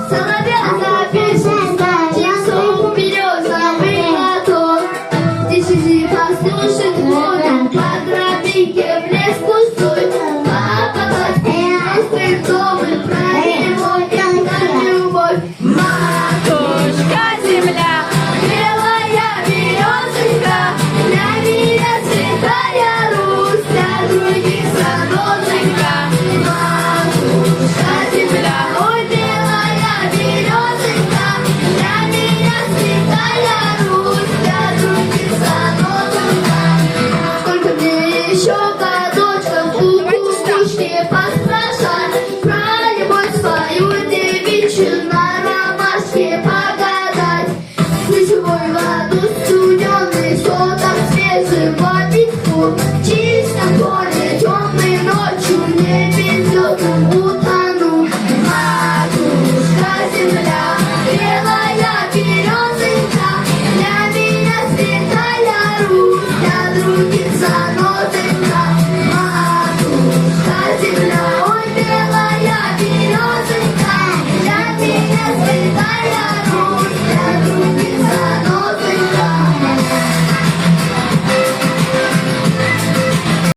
соловья запишет, птицу березовый лоток. Тишине послушать воду, по тропинке в лес пустой. Папа подпирает дом и про его на любовь. Матушка земля, Белая березонька, для меня святая Русь, для других занозонька. Матушка земля, ой, белая березонька, для меня святая Русь, для других занозонька. Сколько мне еще годочков у кукушки поспрашать, про любовь свою девичью на ромашке погадать. Ключевой воду студеный, соток свежим водичку, в чистом поле темной ночью не безлетным утону. Матушка земля, белая березонька, для меня святая Русь, для других занозонька.